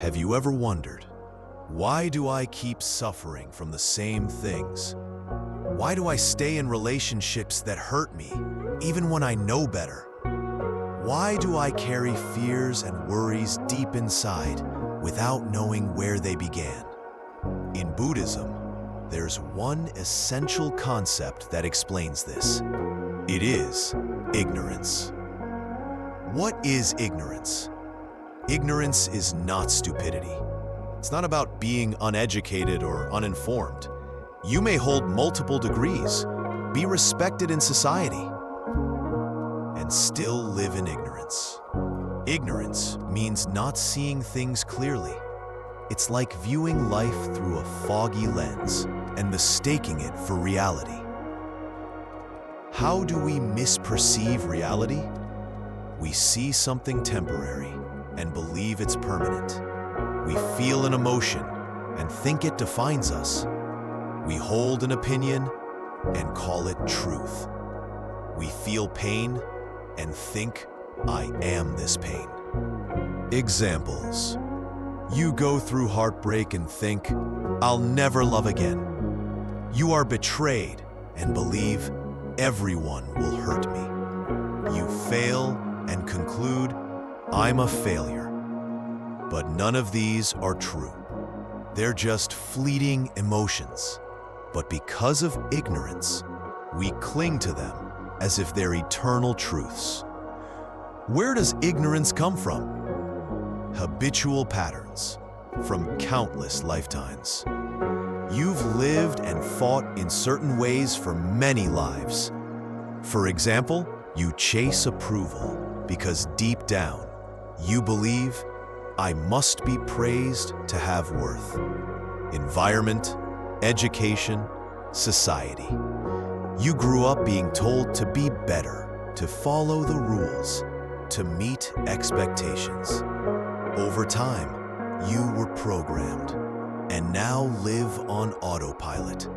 Have you ever wondered, why do I keep suffering from the same things? Why do I stay in relationships that hurt me, even when I know better? Why do I carry fears and worries deep inside without knowing where they began? In Buddhism, there's one essential concept that explains this. It is ignorance. What is ignorance? Ignorance is not stupidity. It's not about being uneducated or uninformed. You may hold multiple degrees, be respected in society, and still live in ignorance. Ignorance means not seeing things clearly. It's like viewing life through a foggy lens and mistaking it for reality. How do we misperceive reality? We see something temporary and believe it's permanent. We feel an emotion and think it defines us. We hold an opinion and call it truth. We feel pain and think, I am this pain. Examples. You go through heartbreak and think, I'll never love again. You are betrayed and believe, everyone will hurt me. You fail and conclude, I'm a failure. But none of these are true. They're just fleeting emotions. But because of ignorance, we cling to them as if they're eternal truths. Where does ignorance come from? Habitual patterns from countless lifetimes. You've lived and fought in certain ways for many lives. For example, you chase approval because deep down, you believe, I must be praised to have worth. Environment, education, society. You grew up being told to be better, to follow the rules, to meet expectations. Over time, you were programmed and now live on autopilot,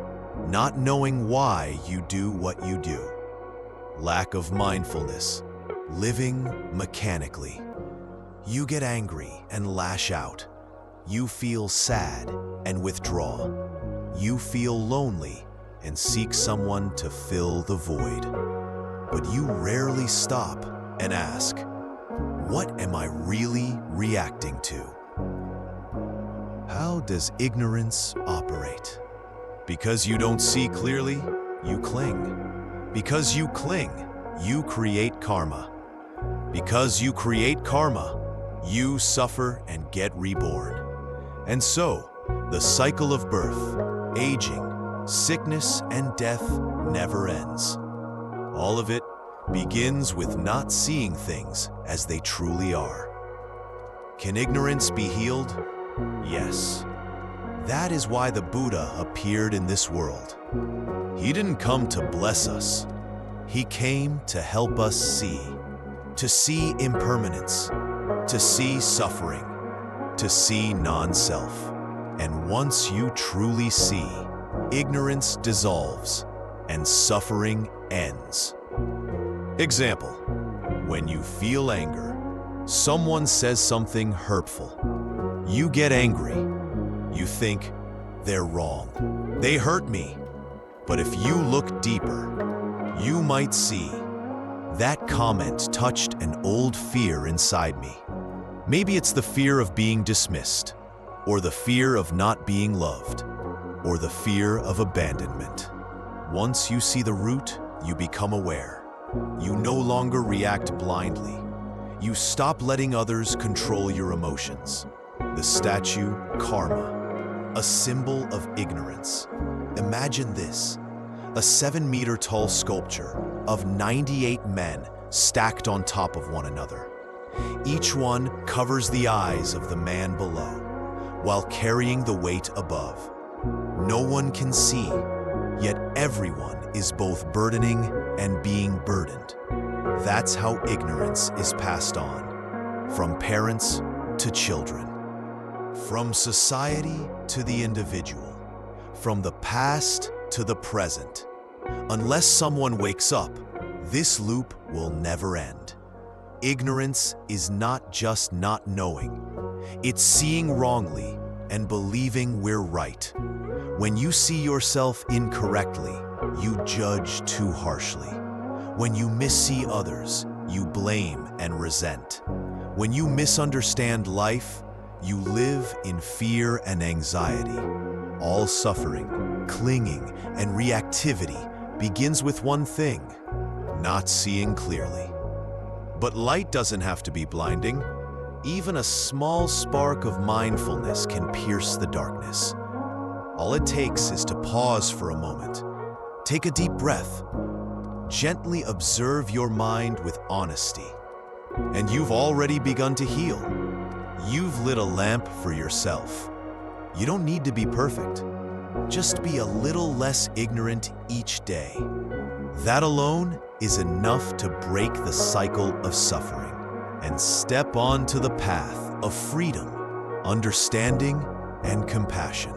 not knowing why you do what you do. Lack of mindfulness, living mechanically. You get angry and lash out. You feel sad and withdraw. You feel lonely and seek someone to fill the void. But you rarely stop and ask, what am I really reacting to? How does ignorance operate? Because you don't see clearly, you cling. Because you cling, you create karma. Because you create karma, you suffer and get reborn. And so, the cycle of birth, aging, sickness, and death never ends. All of it begins with not seeing things as they truly are. Can ignorance be healed? Yes. That is why the Buddha appeared in this world. He didn't come to bless us. He came to help us to see impermanence, to see suffering, to see non-self. And once you truly see, ignorance dissolves and suffering ends. Example, when you feel anger, someone says something hurtful. You get angry. You think, they're wrong. They hurt me. But if you look deeper, you might see that comment touched an old fear inside me. Maybe it's the fear of being dismissed, or the fear of not being loved, or the fear of abandonment. Once you see the root, you become aware. You no longer react blindly. You stop letting others control your emotions. The statue, karma, a symbol of ignorance. Imagine this, a 7-meter-tall sculpture of 98 men stacked on top of one another. Each one covers the eyes of the man below, while carrying the weight above. No one can see, yet everyone is both burdening and being burdened. That's how ignorance is passed on, from parents to children, from society to the individual, from the past to the present. Unless someone wakes up, this loop will never end. Ignorance is not just not knowing. It's seeing wrongly and believing we're right. When you see yourself incorrectly, you judge too harshly. When you missee others, you blame and resent. When you misunderstand life, you live in fear and anxiety. All suffering, clinging, and reactivity begins with one thing: not seeing clearly. But light doesn't have to be blinding. Even a small spark of mindfulness can pierce the darkness. All it takes is to pause for a moment. Take a deep breath. Gently observe your mind with honesty. And you've already begun to heal. You've lit a lamp for yourself. You don't need to be perfect. Just be a little less ignorant each day. That alone is enough to break the cycle of suffering and step onto the path of freedom, understanding, and compassion.